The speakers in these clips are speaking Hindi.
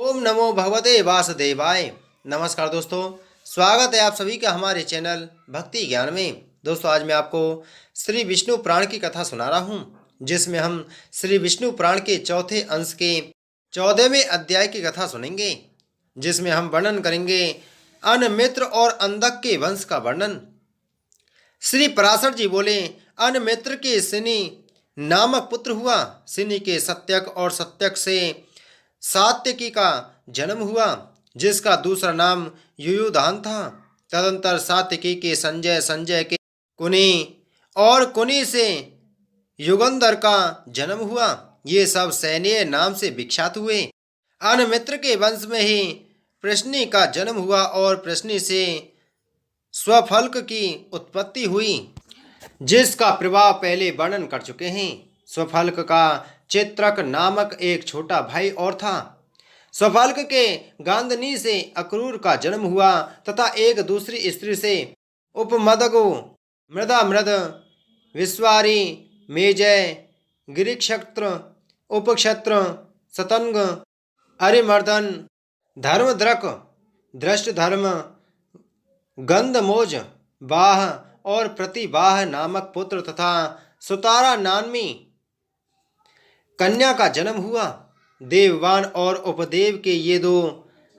ओम नमो भगवते वासुदेवाय। नमस्कार दोस्तों, स्वागत है आप सभी का हमारे चैनल भक्ति ज्ञान में। दोस्तों, आज मैं आपको श्री विष्णु पुराण की कथा सुना रहा हूँ, जिसमें हम श्री विष्णु पुराण के चौथे अंश के 14वें अध्याय की कथा सुनेंगे, जिसमें हम वर्णन करेंगे अनमित्र और अंधक के वंश का वर्णन। श्री पराशर जी बोले, अनमित्र के सिनी नामक पुत्र हुआ। सिनी के सत्यक और सत्यक से सात्यकी का जन्म हुआ, जिसका दूसरा नाम युयुधान था। तदंतर सात्यकी के संजय, संजय के कुनी और कुनी से युगंधर का जन्म हुआ। ये सब सैन्य नाम से विख्यात हुए। अनमित्र के वंश में ही प्रश्नि का जन्म हुआ और प्रश्नि से स्वफल्क की उत्पत्ति हुई, जिसका प्रभाव पहले वर्णन कर चुके हैं। स्वफल्क का चित्रक नामक एक छोटा भाई और था। स्वफल्क के गांधनी से अक्रूर का जन्म हुआ तथा एक दूसरी स्त्री से उपमदगु, मृदामृद, विश्वारी, मेजय, गिरिक्षत्र, उपक्षत्र, सतंग, अरिमर्दन, धर्मद्रक, दृष्टधर्म, गंधमोज, बाह और प्रतिबाह नामक पुत्र तथा सुतारा नामी कन्या का जन्म हुआ। देववान और उपदेव के ये दो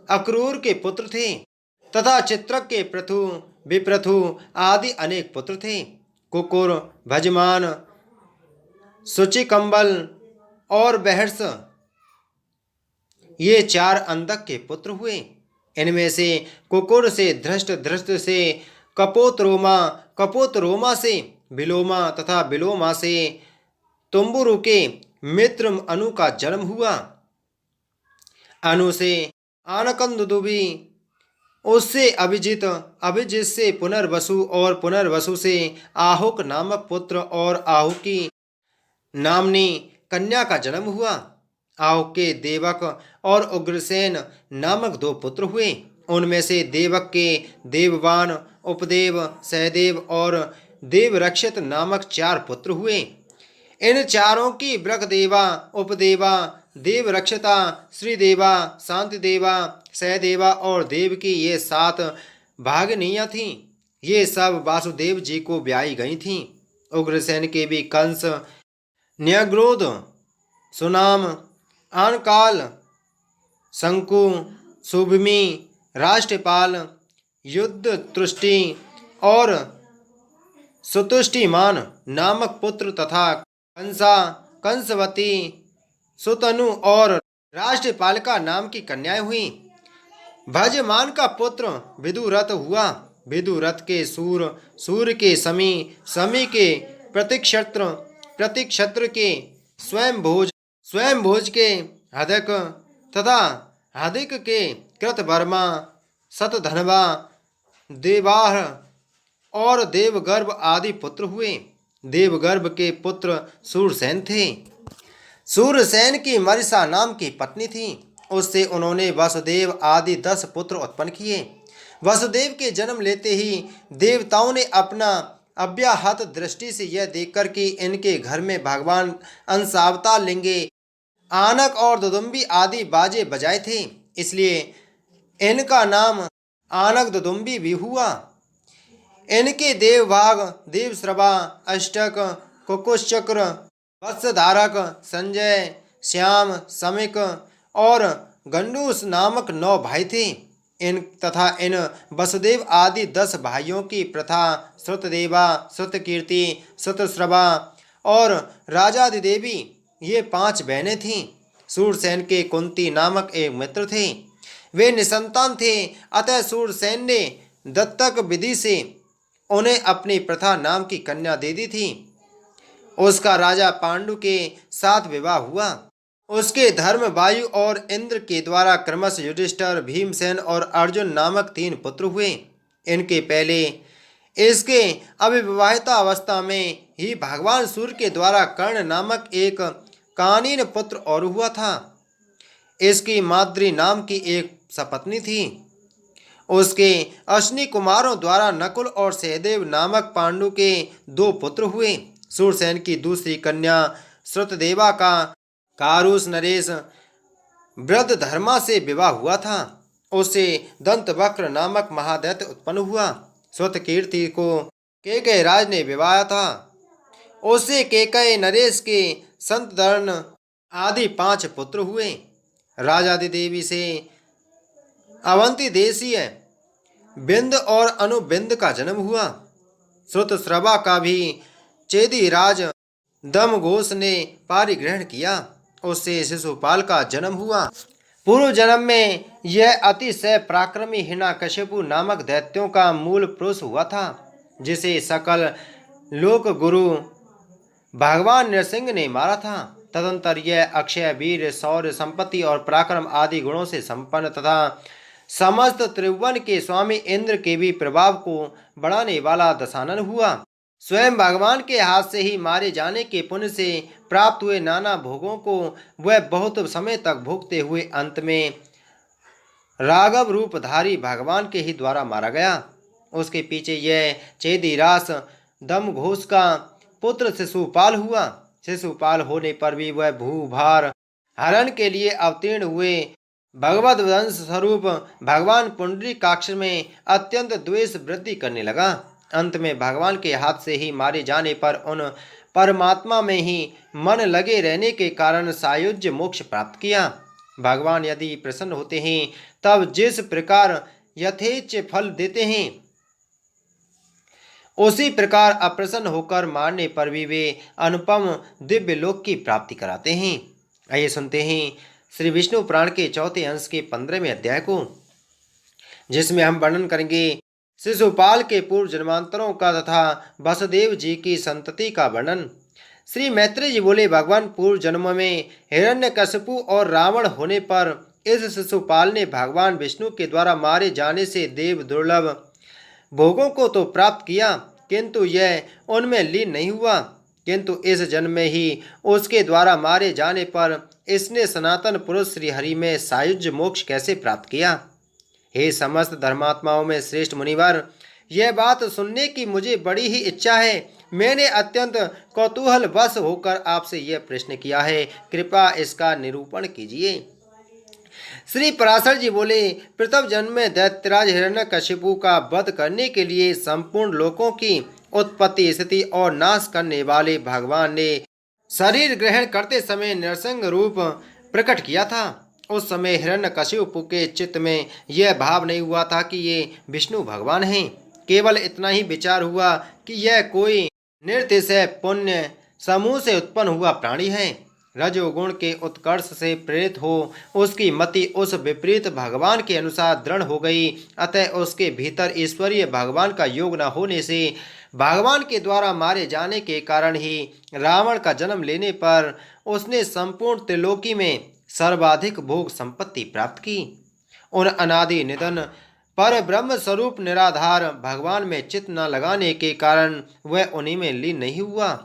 अक्रूर के पुत्र थे तथा चित्रक के प्रथु, विप्रथु आदि अनेक पुत्र थे। कुकुर, भजमान, शुचिकंबल और बहर्ष ये चार अंधक के पुत्र हुए। इनमें से कुकुर से धृष्ट, धृष्ट से कपोतरोमा, कपोतरोमा से बिलोमा तथा बिलोमा से तुम्बुरु के मित्र अनु का जन्म हुआ। अनु से आनकंदुबी, उससे अभिजित, अभिजित से पुनर्वसु और पुनर्वसु से आहुक नामक पुत्र और आहुकी नामनी कन्या का जन्म हुआ। आहुक के देवक और उग्रसेन नामक दो पुत्र हुए। उनमें से देवक के देववान, उपदेव, सहदेव और देवरक्षित नामक चार पुत्र हुए। इन चारों की ब्रखदेवा, उपदेवा, देवरक्षिता, श्रीदेवा, शांतिदेवा, सहदेवा और देव की ये 7 भागनियाँ थीं। ये सब वासुदेव जी को ब्याई गई थीं। उग्रसेन के भी कंस, न्यग्रोध, सुनाम, आनकाल, शंकु, शुभमी, राष्ट्रपाल, युद्ध तुष्टि और सुतुष्टिमान नामक पुत्र तथा कंसा, कंसवती, सुतनु और राष्ट्रपालिका नाम की कन्याएं हुई। भजमान का पुत्र विदुरथ हुआ। विदुरथ के सूर, सूर के समी, समी के प्रतिक्षत्र, प्रतिक्षत्र के स्वयंभोज, स्वयंभोज के हदक तथा हदिक के कृतवर्मा, शतधनवा, देवाह और देवगर्भ आदि पुत्र हुए। देवगर्भ के पुत्र सूरसेन थे। सूरसेन की मरिसा नाम की पत्नी थी। उससे उन्होंने वसुदेव आदि 10 पुत्र उत्पन्न किए। वसुदेव के जन्म लेते ही देवताओं ने अपना अव्याहत दृष्टि से यह देखकर कि इनके घर में भगवान अंशावतार लिंगे, आनक और दुदुम्बी आदि बाजे बजाए थे, इसलिए इनका नाम आनक दुदुम्बी भी हुआ। इनके देवभाग देवश्रवा, अष्टक, कुकुशचक्र, वत्सधारक, संजय, श्याम, समिक और गंडूस नामक 9 भाई थे। इन वसुदेव आदि 10 भाइयों की प्रथा श्रुतदेवा, श्रुतकीर्ति, श्रुतश्रवा और राजादिदेवी ये 5 बहनें थीं। सूरसेन के कुंती नामक एक मित्र थे। वे निसंतान थे, अतः सूरसेन ने दत्तक विधि से उन्हें अपनी प्रथा नाम की कन्या दे दी थी। उसका राजा पांडु के साथ विवाह हुआ। उसके धर्म, वायु और इंद्र के द्वारा क्रमश युधिष्ठिर, भीमसेन और अर्जुन नामक 3 पुत्र हुए। इनके पहले इसके अविवाहिता अवस्था में ही भगवान सूर्य के द्वारा कर्ण नामक एक कानीन पुत्र और हुआ था। इसकी माद्री नाम की एक सपत्नी थी। उसके अश्विनी कुमारों द्वारा नकुल और सहदेव नामक पांडु के 2 पुत्र हुए। सूरसेन की दूसरी कन्या श्रुतदेवा का कारुस, नरेश, वृद्ध धर्मा से विवाह हुआ था। उससे दंतवक्र नामक महादैत्य उत्पन्न हुआ। स्वतकीर्ति को केकय राज ने विवाह था। उससे केकय नरेश के संतधर्ण आदि 5 पुत्र हुए। राजादि देवी से अवंती देशीय बिंद और अनुबिंद का जन्म हुआ। श्रुतश्रवा का भी चेदी राज दमघोष ने पारिग्रहण किया। उससे शिशुपाल का जन्म हुआ। पूर्व जन्म में यह अतिशय पराक्रमी हिरण्यकशिपु नामक दैत्यों का मूल पुरुष हुआ था, जिसे सकल लोक गुरु भगवान नरसिंह ने मारा था। तदंतर यह अक्षय वीर शौर्य संपत्ति और पराक्रम आदि गुणों से संपन्न तथा समस्त त्रिभुवन के स्वामी इंद्र के भी प्रभाव को बढ़ाने वाला दशानन हुआ। स्वयं भगवान के हाथ से ही मारे जाने के पुण्य से प्राप्त हुए नाना भोगों को वह बहुत समय तक भोगते हुए अंत में राघव रूपधारी भगवान के ही द्वारा मारा गया। उसके पीछे यह चेदीरास दमघोष का पुत्र शिशुपाल हुआ। शिशुपाल होने पर भी वह भूभार हरण के लिए अवतीर्ण हुए भगवत वंश स्वरूप भगवान पुंडरीकाक्ष में अत्यंत द्वेष वृद्धि करने लगा। अंत में भगवान के हाथ से ही मारे जाने पर उन परमात्मा में ही मन लगे रहने के कारण सायुज्य मोक्ष प्राप्त किया। भगवान यदि प्रसन्न होते हैं तब जिस प्रकार यथेच्छ फल देते हैं, उसी प्रकार अप्रसन्न होकर मारने पर भी वे अनुपम दिव्य लोक की प्राप्ति कराते हैं। आइए सुनते हैं श्री विष्णु पुराण के 4थे अंश के 15वें अध्याय को, जिसमें हम वर्णन करेंगे शिशुपाल के पूर्व जन्मांतरों का तथा वसुदेव जी की संतति का वर्णन। श्री मैत्री जी बोले, भगवान पूर्व जन्म में हिरण्यकशिपु और रावण होने पर इस शिशुपाल ने भगवान विष्णु के द्वारा मारे जाने से देव दुर्लभ भोगों को तो प्राप्त किया, किंतु यह उनमें लीन नहीं हुआ। किंतु इस जन्म में ही उसके द्वारा मारे जाने पर इसने सनातन पुरुष श्री हरि में सायुज्य मोक्ष कैसे प्राप्त किया। हे समस्त धर्मात्माओं में श्रेष्ठ मुनिवर, यह बात सुनने की मुझे बड़ी ही इच्छा है। मैंने अत्यंत कौतूहल वश होकर आपसे यह प्रश्न किया है, कृपया इसका निरूपण कीजिए। श्री पराशर जी बोले, प्रथम जन्म में दैत्यराज हिरण्यकशिपु का वध करने के लिए संपूर्ण लोकों की उत्पत्ति स्थिति और नाश करने वाले भगवान ने शरीर ग्रहण करते समय नरसिंह रूप प्रकट किया था। उस समय हिरण्यकशिपु के चित्त में यह भाव नहीं हुआ था कि ये विष्णु भगवान हैं। केवल इतना ही विचार हुआ कि यह कोई निर्तिशय पुण्य समूह से उत्पन्न हुआ प्राणी है। रजोगुण के उत्कर्ष से प्रेरित हो उसकी मति उस विपरीत भगवान के अनुसार दृढ़ हो गई। अतः उसके भीतर ईश्वरीय भगवान का योग न होने से भगवान के द्वारा मारे जाने के कारण ही रावण का जन्म लेने पर उसने संपूर्ण त्रिलोकी में सर्वाधिक भोग संपत्ति प्राप्त की। उन अनादि निधन पर ब्रह्म स्वरूप निराधार भगवान में चित्त न लगाने के कारण वह उन्हीं में लीन नहीं हुआ।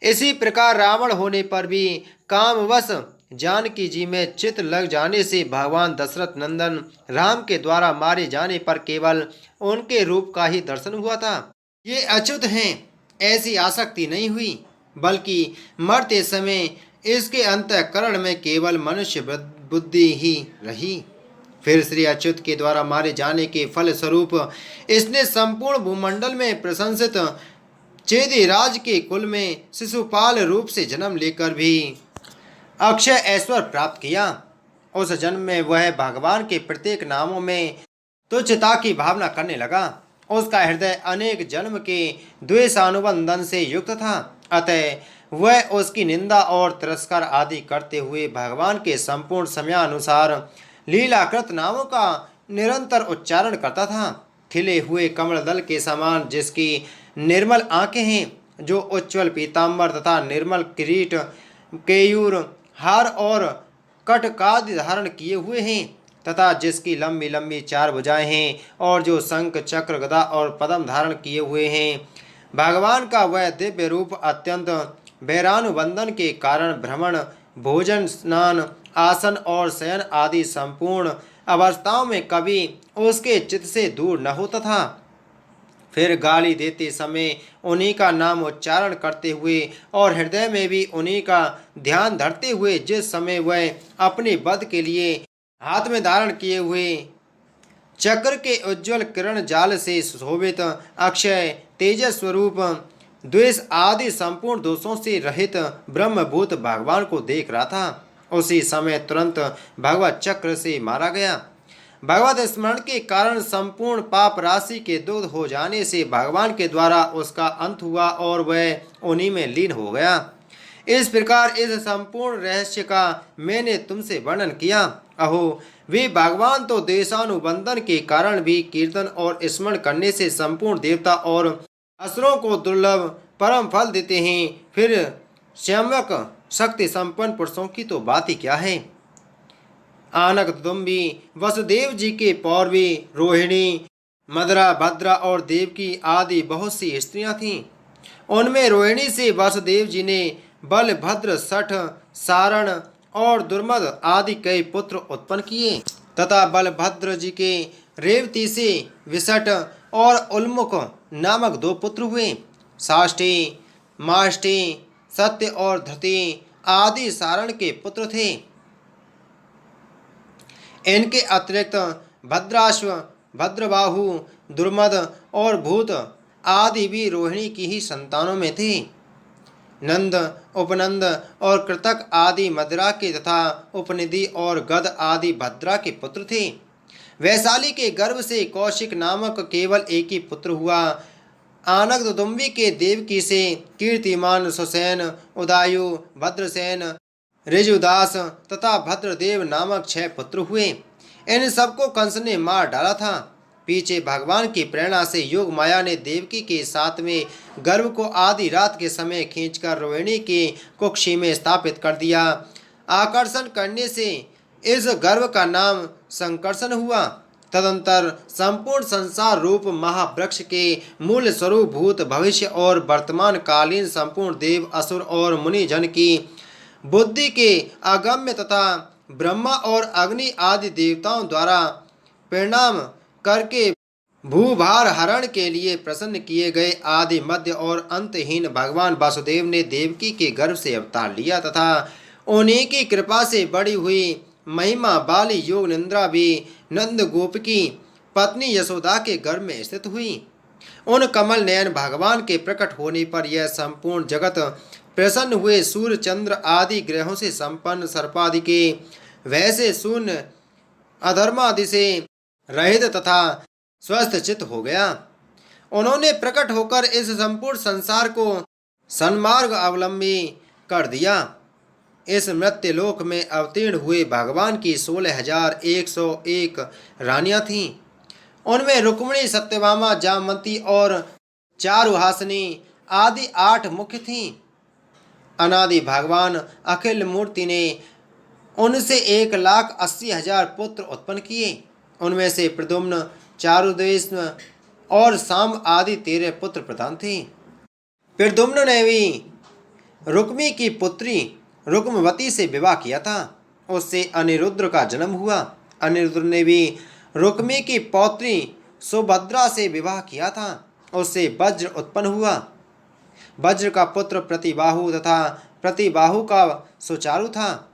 इसी प्रकार रावण होने पर भी कामवश जानकी जी में चित्त लग जाने से भगवान दशरथ नंदन राम के द्वारा मारे जाने पर केवल उनके रूप का ही दर्शन हुआ था। ये अच्युत हैं ऐसी आसक्ति नहीं हुई, बल्कि मरते समय इसके अंतःकरण में केवल मनुष्य बुद्धि ही रही। फिर श्री अच्युत के द्वारा मारे जाने के फल स्वरूप इसने संपूर्ण भूमंडल में प्रशंसित चेदीराज के कुल में शिशुपाल रूप से जन्म लेकर भी अक्षय ऐश्वर्य प्राप्त किया। उस जन्म में वह भगवान के प्रत्येक नामों में तुच्छता की भावना करने लगा। उसका हृदय अनेक जन्म के द्वेषानुबंधन से युक्त था। अतः वह उसकी निंदा और तिरस्कार आदि करते हुए भगवान के संपूर्ण समयानुसार लीलाकृत नामों का निरंतर उच्चारण करता था। खिले हुए कमल दल के समान जिसकी निर्मल आंखें हैं, जो उज्ज्वल पीताम्बर तथा निर्मल किरीट केयूर हार और कटकादि धारण किए हुए हैं, तथा जिसकी लंबी लंबी 4 भुजाएं हैं और जो शंख चक्र गदा और पद्म धारण किए हुए हैं, भगवान का वह दिव्य रूप अत्यंत वैरानुबंधन के कारण भ्रमण भोजन स्नान आसन और शयन आदि संपूर्ण अवस्थाओं में कभी उसके चित्त से दूर न होता था। फिर गाली देते समय उन्हीं का नाम उच्चारण करते हुए और हृदय में भी उन्हीं का ध्यान धरते हुए जिस समय वह अपने वध के लिए हाथ में धारण किए हुए चक्र के उज्ज्वल किरण जाल से शोभित अक्षय तेजस स्वरूप द्वेष आदि संपूर्ण दोषों से रहित ब्रह्मभूत भगवान को देख रहा था, उसी समय तुरंत भगवत चक्र से मारा गया। भगवत स्मरण के कारण संपूर्ण पाप राशि के दूर हो जाने से भगवान के द्वारा उसका अंत हुआ और वह उन्हीं में लीन हो गया। इस प्रकार इस संपूर्ण रहस्य का मैंने तुमसे वर्णन किया। अहो, वे भगवान तो देशानुबंधन के कारण भी कीर्तन और स्मरण करने से संपूर्ण देवता और असुरों को दुर्लभ परम फल देते हैं, फिर स्वयंवक शक्ति संपन्न पुरुषों की तो बात ही क्या है। आनक दुम्बी वसुदेव जी के पौरवी रोहिणी, मदरा, भद्रा और देवकी आदि बहुत सी स्त्रियां थीं। उनमें रोहिणी से वासुदेव जी ने बलभद्र, सठ, सारण और दुर्मद आदि कई पुत्र उत्पन्न किए तथा बलभद्र जी के रेवती से विसट और उल्मुख नामक 2 पुत्र हुए। साष्टी, माष्टी, सत्य और धृति आदि सारण के पुत्र थे। इनके अतिरिक्त भद्राश्व, भद्रबाहु, दुर्मद और भूत आदि भी रोहिणी की ही संतानों में थे। नंद, उपनंद और कृतक आदि मदरा के तथा उपनिधि और गद आदि भद्रा के पुत्र थे। वैशाली के गर्भ से कौशिक नामक केवल एक ही पुत्र हुआ। आनक दुदुम्बी के देवकी से कीर्तिमान, सुसेन, उदायु, भद्रसेन, ऋजुदास तथा भद्रदेव नामक 6 पुत्र हुए। इन सबको कंस ने मार डाला था। पीछे भगवान की प्रेरणा से योग माया ने देवकी के 7वें गर्भ को आधी रात के समय खींचकर रोहिणी के कुक्षी में स्थापित कर दिया। आकर्षण करने से इस गर्भ का नाम संकर्षण हुआ। तदंतर संपूर्ण संसार रूप महावृक्ष के मूल स्वरूप भूत, भविष्य और वर्तमान कालीन संपूर्ण देव, असुर और मुनि जन की बुद्धि के अगम्य तथा ब्रह्मा और अग्नि आदि देवताओं द्वारा परिणाम करके भूभार हरण के लिए प्रसन्न किए गए आदि मध्य और अंतहीन भगवान वासुदेव ने देवकी के गर्भ से अवतार लिया तथा उन्हीं की कृपा से बड़ी हुई महिमा वाली योग निंद्रा भी नंद गोप की पत्नी यशोदा के गर्भ में स्थित हुई। उन कमल नयन भगवान के प्रकट होने पर यह संपूर्ण जगत प्रसन्न हुए। सूर्य, चंद्र आदि ग्रहों से संपन्न, सर्पादि के वैसे शून्य, अधर्मादि से रहित तथा स्वस्थ चित्त हो गया। उन्होंने प्रकट होकर इस संपूर्ण संसार को सन्मार्ग अवलंबी कर दिया। इस मृत्युलोक में अवतीर्ण हुए भगवान की 16,101 रानियां थीं। उनमें रुक्मिणी, सत्यभामा, जामवंती और चारुहासिनी आदि 8 मुख्य थीं। अनादि भगवान अखिल मूर्ति ने उनसे 1,80,000 पुत्र उत्पन्न किए। उनमें से प्रद्युम्न, चारुदेश और साम आदि 13 पुत्र प्रधान थे। प्रद्युम्न ने भी रुक्मी की पुत्री रुक्मवती से विवाह किया था। उससे अनिरुद्ध का जन्म हुआ। अनिरुद्ध ने भी रुक्मी की पौत्री सुभद्रा से विवाह किया था। उससे वज्र उत्पन्न हुआ। वज्र का पुत्र प्रतिबाहु तथा प्रतिबाहु का सुचारु था।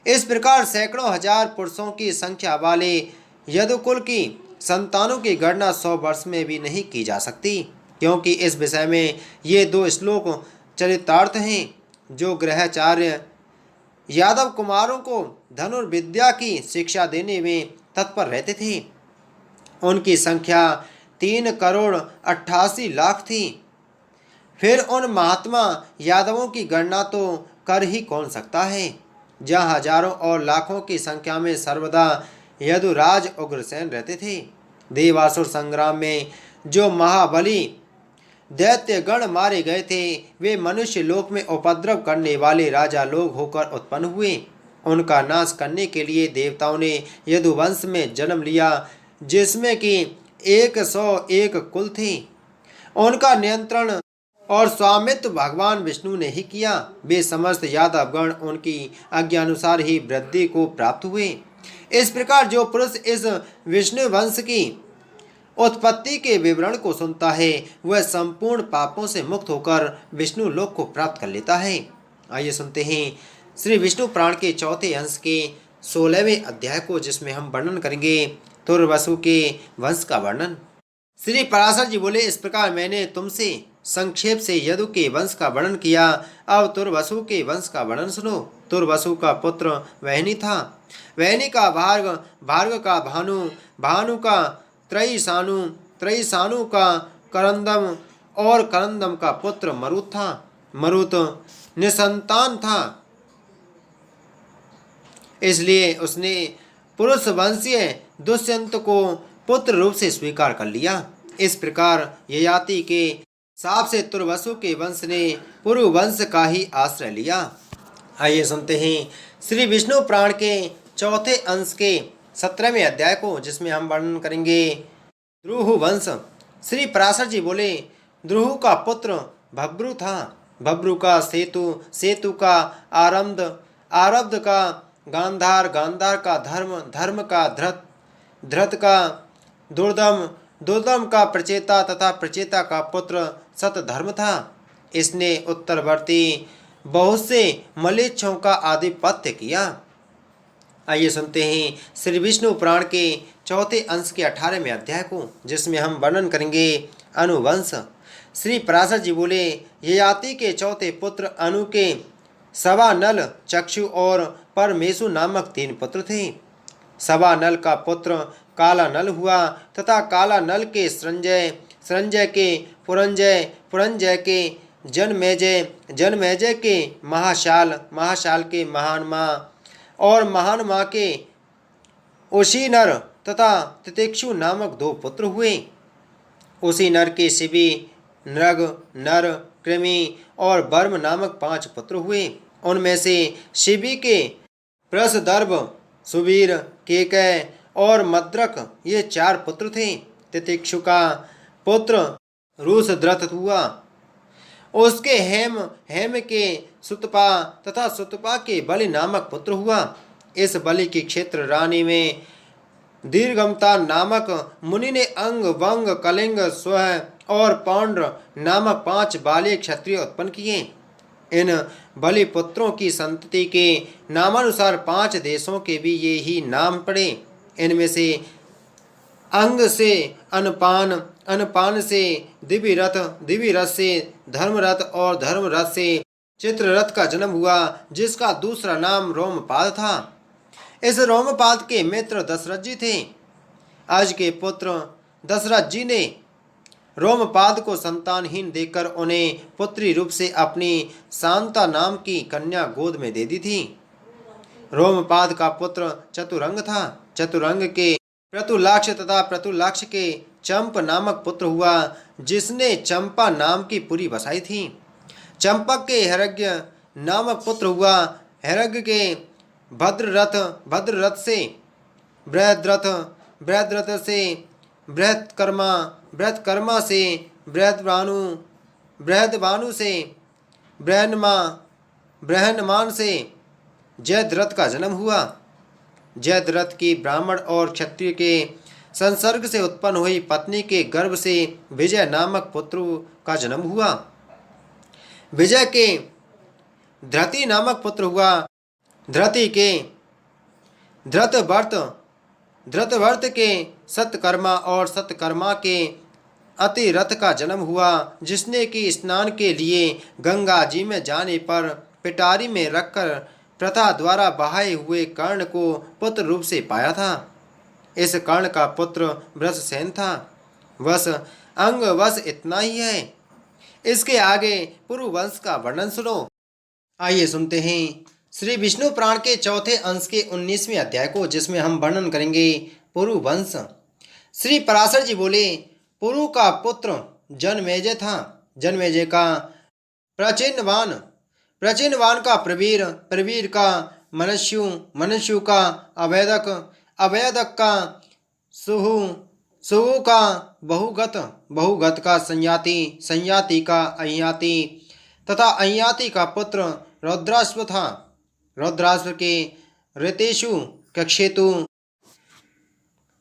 इस प्रकार सैकड़ों हजार पुरुषों की संख्या वाले यदुकुल की संतानों की गणना 100 वर्ष में भी नहीं की जा सकती, क्योंकि इस विषय में ये 2 श्लोक चरितार्थ हैं जो ग्रहाचार्य यादव कुमारों को धनुर्विद्या की शिक्षा देने में तत्पर रहते थे। उनकी संख्या 3,88,00,000 थी। फिर उन महात्मा यादवों की गणना तो कर ही कौन सकता है, जहाँ हजारों और लाखों की संख्या में सर्वदा यदुराज उग्रसेन रहते थे। देवासुर संग्राम में जो महाबली दैत्यगण मारे गए थे, वे मनुष्य लोक में उपद्रव करने वाले राजा लोग होकर उत्पन्न हुए। उनका नाश करने के लिए देवताओं ने यदुवंश में जन्म लिया, जिसमें कि 101 कुल थे। उनका नियंत्रण और स्वामित्व भगवान विष्णु ने ही किया। वे समस्त यादवगण उनकी आज्ञानुसार ही वृद्धि को प्राप्त हुए। इस प्रकार जो पुरुष इस विष्णु वंश की उत्पत्ति के विवरण को सुनता है वह संपूर्ण पापों से मुक्त होकर विष्णु लोक को प्राप्त कर लेता है। आइए सुनते हैं श्री विष्णु पुराण के चौथे अंश के 16वें अध्याय को, जिसमें हम वर्णन करेंगे तुर्वसु के वंश का वर्णन। श्री पराशर जी बोले, इस प्रकार मैंने तुमसे संक्षेप से यदु के वंश का वर्णन किया। अब तुर्वसु के वंश का वर्णन सुनो। तुर्वसु का पुत्र वहनी था, वहनी का भार्ग, भार्ग का भानु, भानु का त्रयिसानु, त्रयिसानु का करंदम और करंदम का पुत्र मरुत था। मरुत निसंतान था, इसलिए उसने पुरुष वंशीय दुष्यंत को पुत्र रूप से स्वीकार कर लिया। इस प्रकार ययाति के शाप से तुर्वसु के वंश ने पुरु वंश का ही आश्रय लिया। आइए सुनते हैं श्री विष्णु पुराण के चौथे अंश के 17वें अध्याय को, जिसमें हम वर्णन करेंगे द्रुह वंश। श्री पराशर जी बोले, द्रुह का पुत्र भब्रु था, भब्रु का सेतु, सेतु का आरब्ध, आरब्ध का गांधार, गांधार का धर्म, धर्म का धृत, धृत का दुर्दम, दुर्दम का प्रचेता तथा प्रचेता का पुत्र सतधर्म था। इसने उत्तरवर्ती बहुत से मलेच्छों का आधिपत्य किया। आइए सुनते हैं श्री विष्णु पुराण के चौथे अंश के 18वें अध्याय को, जिसमें हम वर्णन करेंगे अनुवंश। श्री पराशर जी बोले, ययाति के चौथे पुत्र अनु के सवानल, चक्षु और परमेशु नामक 3 पुत्र थे। सवानल का पुत्र काला नल हुआ तथा काला नल के संजय, संजय के पुरंजय, पुरंजय के जनमेजय, जनमेजय के महाशाल, महाशाल के महान माँ और महान माँ के उसी नर तथा तितिक्षु नामक 2 पुत्र हुए। उसी नर के शिवी, नृग, नर, कृमि और वर्म नामक 5 पुत्र हुए। उनमें से शिवी के प्रसदर्भ, सुबीर, केकय और मद्रक ये 4 पुत्र थे। तितिक्षु का पुत्र रूसद्रथ हुआ। उसके हेम, हेम के सुतपा तथा सुतपा के बलि नामक पुत्र हुआ। इस बलि की क्षेत्र रानी में दीर्घमता नामक मुनि ने अंग, वंग, कलिंग, स्व और पौंड्र नामक 5 बाले क्षत्रिय उत्पन्न किए। इन बलि पुत्रों की संतति के नामानुसार 5 देशों के भी ये ही नाम पड़े। इनमें से अंग से अनपान, अनपान से दिव्यरथ, दिव्यरथ से धर्मरथ और धर्मरथ से चित्ररथ का जन्म हुआ, जिसका दूसरा नाम रोमपाद था। इस रोमपाद के मित्र दशरथ जी थे। आज के पुत्र दशरथ जी ने रोमपाद को संतानहीन देखकर उन्हें पुत्री रूप से अपनी शांता नाम की कन्या गोद में दे दी थी। रोमपाद का पुत्र चतुरंग था। चतुरंग के प्रतुलाक्ष तथा प्रतुलाक्ष के चंप नामक पुत्र हुआ, जिसने चंपा नाम की पुरी बसाई थी। चंपक के हरज्ञ नामक पुत्र हुआ। हरज्ञ के भद्ररथ, भद्ररथ से बृहद्रथ, बृहद्रथ से बृहत्कर्मा, बृहत्कर्मा से बृहद्भानु, बृहद्भानु से बृहन्मा, बृहन्मान से जयद्रथ का जन्म हुआ। जयद्रथ की ब्राह्मण और क्षत्रिय के संसर्ग से उत्पन्न हुई पत्नी के गर्भ से विजय नामक पुत्र का जन्म हुआ। विजय के धृति नामक पुत्र हुआ। धृति के धृतवर्त, धृतवर्त के सतकर्मा और सतकर्मा के अतिरथ का जन्म हुआ, जिसने कि स्नान के लिए गंगा जी में जाने पर पिटारी में रखकर प्रथा द्वारा बहाए हुए कर्ण को पुत्र रूप से पाया था। इस कर्ण का पुत्र वृषसेन था। बस अंग बस इतना ही है। इसके आगे पुरु वंश का वर्णन सुनो। आइए सुनते हैं श्री विष्णु पुराण के चौथे अंश के 19वें अध्याय को, जिसमें हम वर्णन करेंगे पुरु वंश। श्री पराशर जी बोले, पुरु का पुत्र जनमेजय था। जनमेजय का प्राचीनवान, प्राचीनवान का प्रवीर, प्रवीर का मनस्यु, मनस्यु का अवैदक, अवैदक का सुहु, सुहु का बहुगत, बहुगत का संयाति, संयाति का अय्याति तथा अय्याति का पुत्र रौद्राश्व था। रौद्राश्व के ऋतेषु कक्षेतु,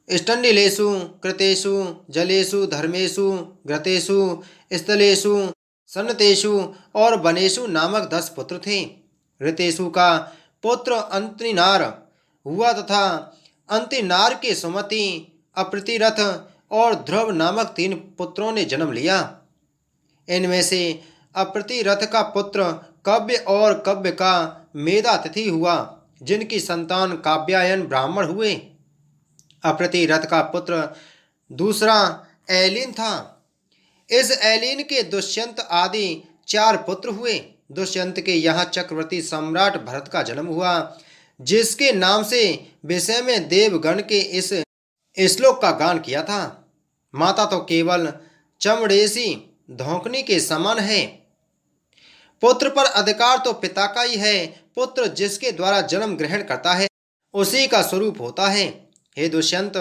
स्टंडिलेषु कृतेषु जलेषु धर्मेषु घृतेषु स्थलेषु सन्नतेषु और वनेषु नामक 10 पुत्र थे। ऋतेषु का पुत्र अंतिनार हुआ तथा अंतिनार के सुमति, अप्रतिरथ और ध्रुव नामक 3 पुत्रों ने जन्म लिया। इनमें से अप्रतिरथ का पुत्र कव्य और कव्य का मेधातिथि हुआ, जिनकी संतान काव्यायन ब्राह्मण हुए। अप्रतिरथ का पुत्र दूसरा ऐलिन था। इस ऐलिन के दुष्यंत आदि 4 पुत्र हुए। दुष्यंत के यहाँ चक्रवर्ती सम्राट भरत का जन्म हुआ, जिसके नाम से विषय में देवगण के इस श्लोक का गान किया था। माता तो केवल चमड़ेसी धौंकनी के समान है। पुत्र पर अधिकार तो पिता का ही है। पुत्र जिसके द्वारा जन्म ग्रहण करता है, उसी का स्वरूप होता है। हे दुष्यंत,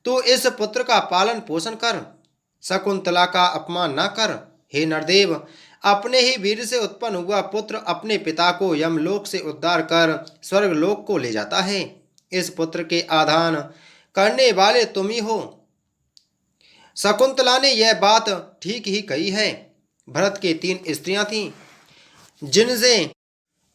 तू इस पुत्र का पालन पोषण कर, शकुंतला का अपमान न कर। हे नरदेव, अपने ही वीर से उत्पन्न हुआ पुत्र अपने पिता को यमलोक से उद्धार कर स्वर्गलोक को ले जाता है। इस पुत्र के आधान करने वाले तुम ही हो। शकुंतला ने यह बात ठीक ही कही है। भरत के 3 स्त्रियां थीं, जिनसे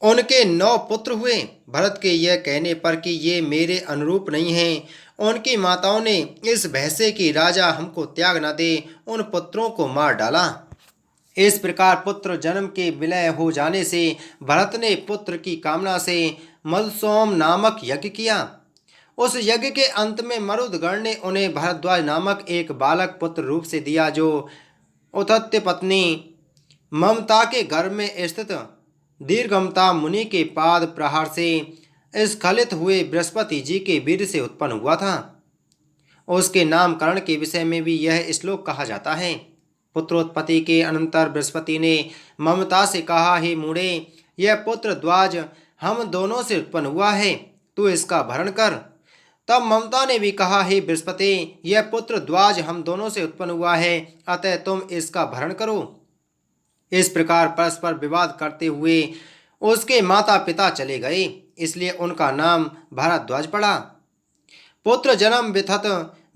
उनके 9 पुत्र हुए। भरत के यह कहने पर कि ये मेरे अनुरूप नहीं हैं, उनकी माताओं ने इस भय से कि राजा हमको त्याग न दे, उन पुत्रों को मार डाला। इस प्रकार पुत्र जन्म के विलय हो जाने से भरत ने पुत्र की कामना से मलसोम नामक यज्ञ किया। उस यज्ञ के अंत में मरुदगण ने उन्हें भरद्वाज नामक एक बालक पुत्र रूप से दिया, जो उतत्य पत्नी ममता के गर्भ में स्थित दीर्घमता मुनि के पाद प्रहार से स्खलित हुए बृहस्पति जी के वीर से उत्पन्न हुआ था। उसके नामकरण के विषय में भी यह श्लोक कहा जाता है। पुत्रोत्पत्ति के अनंतर बृहस्पति ने ममता से कहा, हे मूढ़े, यह पुत्र द्वाज हम दोनों से उत्पन्न हुआ है, तू इसका भरण कर। तब ममता ने भी कहा, हे बृहस्पति, यह पुत्र द्वाज हम दोनों से उत्पन्न हुआ है, अतः तुम इसका भरण करो। इस प्रकार परस्पर विवाद करते हुए उसके माता पिता चले गए, इसलिए उनका नाम भारद्वाज पड़ा। पुत्र जन्म विथत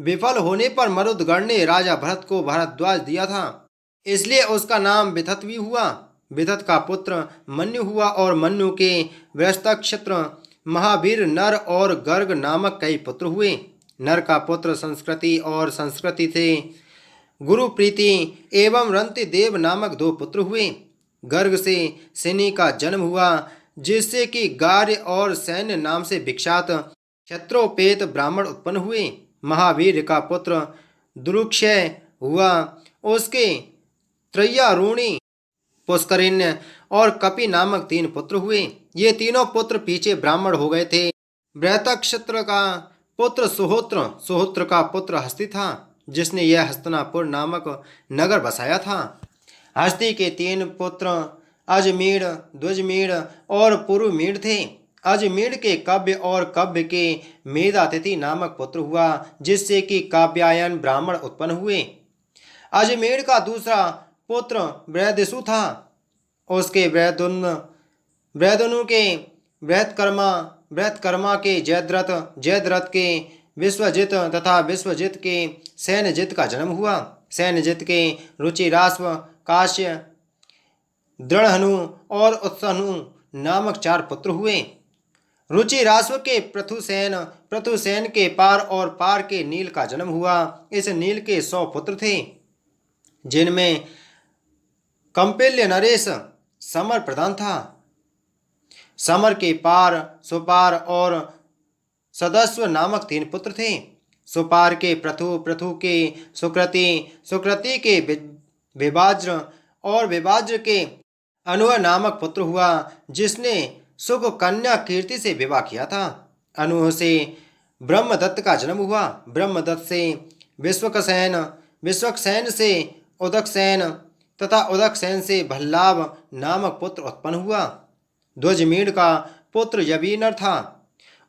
विफल होने पर मरुदगण ने राजा भरत को भारद्वाज दिया था, इसलिए उसका नाम विथत भी हुआ। विथत का पुत्र मन्यु हुआ और मन्यु के वृषतक्षत्र महावीर नर और गर्ग नामक कई पुत्र हुए। नर का पुत्र संस्कृति और संस्कृति से गुरु प्रीति एवं रंति देव नामक 2 पुत्र हुए। गर्ग से सिनी का जन्म हुआ, जिससे कि गार्य और सैन्य नाम से विख्यात क्षत्रोपेत ब्राह्मण उत्पन्न हुए। महावीर का पुत्र दुरुक्षय हुआ, उसके त्रय्यारूणी, पुष्करिण्य और कपि नामक 3 पुत्र हुए। ये तीनों पुत्र पीछे ब्राह्मण हो गए थे। बृहतक्षत्र का पुत्र सुहोत्र, सुहोत्र का पुत्र हस्ती था, जिसने यह हस्तिनापुर नामक नगर बसाया था। हस्ती के 3 पुत्र अजमीढ़, द्विजमीढ़ और पुरुमीढ़ थे। अजमीढ़ के कव्य और कव्य के मेधातिथि नामक पुत्र हुआ, जिससे कि काव्यायन ब्राह्मण उत्पन्न हुए। अजमीढ़ का दूसरा पुत्र बृहदिषु था। उसके बृहदनु के बृहत्कर्मा, बृहत्कर्मा के जयद्रथ, जयद्रथ के विश्वजित तथा विश्वजित के सैन्यजित का जन्म हुआ। सैन्यजित के रुचिराश्व, काश्य, दृढ़हनु और उत्सहनु नामक 4 पुत्र हुए। रुचिराश्व के पृथुसेन, पृथुसेन के पार और पार के नील का जन्म हुआ। इस नील के 100 पुत्र थे, जिनमें कंपिल्य नरेश समर प्रधान था। समर के पार, सुपार और सदस्व नामक 3 पुत्र थे। सुपार के पृथु, पृथु के सुकृति, सुकृति के विभाज्र और विभाज्र के अनुह नामक पुत्र हुआ, जिसने सुख कन्या कीर्ति से विवाह किया था। अनुह से ब्रह्मदत्त का जन्म हुआ। ब्रह्मदत्त से विश्वकसेन, विश्वकसेन से उदकसेन तथा उदकसेन से भल्लाभ नामक पुत्र उत्पन्न हुआ। ध्वजमीढ़ का पुत्र यवीनर था।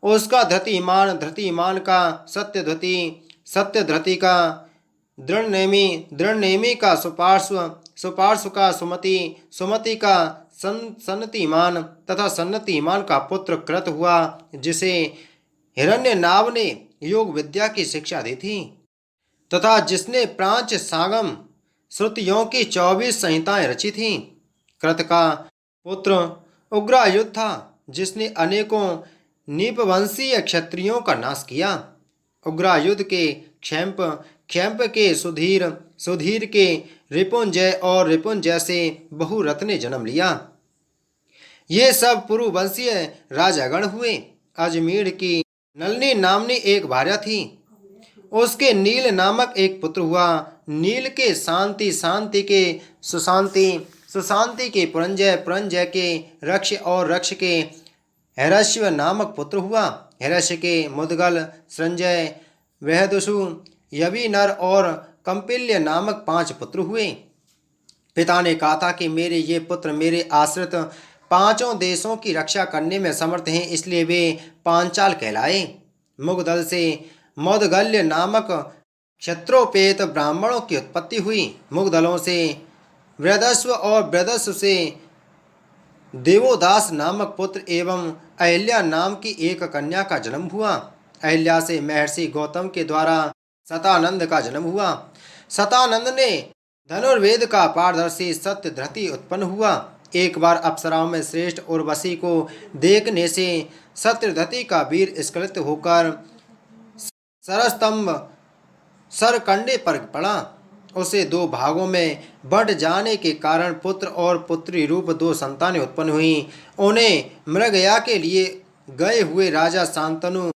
उसका धृतिमान, धृतिमान का सत्यधृति, सत्यधृति का दृढ़नेमी, दृढ़नेमी का सुपार्श्व, सुपार्श्व का सुमति, सुमति का सन्नतिमान तथा सन्नतिमान का पुत्र कृत हुआ, जिसे हिरण्यनाभ ने योग विद्या की शिक्षा दी थी तथा जिसने प्रांच सागम श्रुतियों की 24 संहिताएं रची थीं। कृत का पुत्र उग्रायुध था, जिसने अनेकों नीपवंशीय क्षत्रियों का नाश किया। उग्रायुध के क्षैम्प, क्षैम्प के सुधीर, सुधीर के रिपुंजय और रिपुंजय से बहुरथ ने जन्म लिया। ये सब पुरुवंशीय राजागण हुए। अजमेर की नलिनी नामनी एक भार्या थी। उसके नील नामक एक पुत्र हुआ। नील के शांति, शांति के सुशांति, सुशांति के पुरंजय, पुरंजय के रक्ष और रक्ष के हैरस्व नामक पुत्र हुआ। हैरस्य के मुदगल, संजय, वहदसु, यवीनर और कंपिल्य नामक 5 पुत्र हुए। पिता ने कहा था कि मेरे ये पुत्र मेरे आश्रित 5 देशों की रक्षा करने में समर्थ हैं, इसलिए वे पांचाल कहलाए। मुगदल से मौदगल्य नामक क्षत्रोपेत ब्राह्मणों की उत्पत्ति हुई। मुगदलों से वृदस्व और वृदस्व से देवोदास नामक पुत्र एवं अहिल्या नाम की एक कन्या का जन्म हुआ। अहिल्या से महर्षि गौतम के द्वारा सतानंद का जन्म हुआ। सतानंद ने धनुर्वेद का पारदर्शी सत्यधृति उत्पन्न हुआ। एक बार अप्सराओं में श्रेष्ठ उर्वशी को देखने से सत्यधृति का वीर स्खलित होकर सरस्तंभ सरकंडे पर पड़ा। उसे 2 भागों में बंट जाने के कारण पुत्र और पुत्री रूप 2 संतानें उत्पन्न हुईं। उन्हें मृगया के लिए गए हुए राजा शांतनु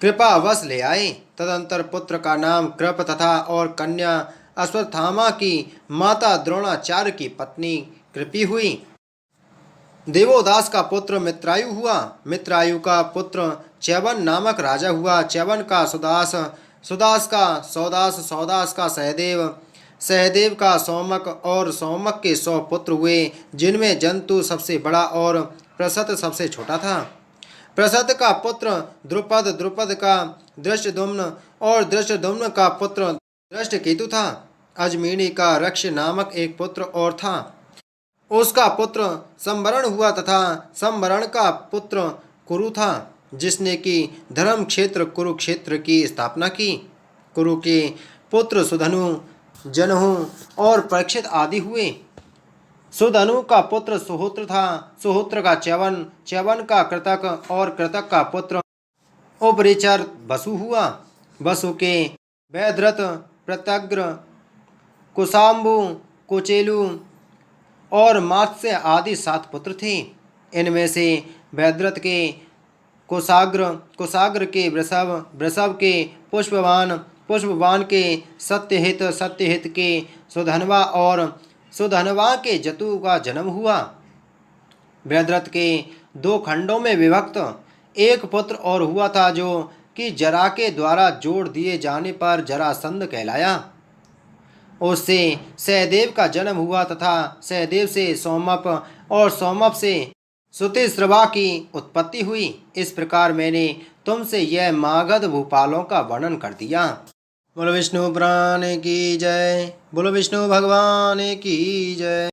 कृपावश ले आए। तदंतर पुत्र का नाम कृप तथा और कन्या अश्वत्थामा की माता द्रोणाचार्य की पत्नी कृपी हुई। देवोदास का पुत्र मित्रायु हुआ। मित्रायु का पुत्र च्यवन नामक राजा हुआ। च्यवन का सुदास, सुदास का सौदास, सौदास का सहदेव, सहदेव का सोमक और सोमक के 100 पुत्र हुए, जिनमें जंतु सबसे बड़ा और प्रसत सबसे छोटा था। प्रसत का पुत्र द्रुपद, द्रुपद का दृष्टद्युम्न और दृष्टद्युम्न का पुत्र दृष्टकेतु था। अजमेणी का रक्ष नामक एक पुत्र और था। उसका पुत्र संवरण हुआ तथा संवरण का पुत्र कुरु था, जिसने कि धर्म क्षेत्र कुरुक्षेत्र की स्थापना की। कुरु के पुत्र सुधनु, जनहु और परीक्षित आदि हुए। सुधनु का पुत्र सुहोत्र था। सुहोत्र का च्यवन, च्यवन का कृतक और कृतक का पुत्र उपरिचर वसु हुआ। वसु के वैद्रत, प्रत्यग्र, कुशाम्बु, कुचेलु और मात्स्य आदि 7 पुत्र थे। इनमें से वैद्रत के कुशाग्र, कुशाग्र के वृषभ, वृषभ के पुष्पवान, पुष्पवान के सत्यहित, सत्यहित के सुधनवा और सुधनवा के जतु का जन्म हुआ। वैद्रत के 2 खंडों में विभक्त एक पुत्र और हुआ था, जो कि जरा के द्वारा जोड़ दिए जाने पर जरासंध कहलाया। उससे सहदेव का जन्म हुआ तथा सहदेव से सोमप और सोमप से सुतिश्रवा की उत्पत्ति हुई। इस प्रकार मैंने तुमसे यह मागध भूपालों का वर्णन कर दिया। बोलो विष्णु पुराण की जय। बोलो विष्णु भगवान की जय।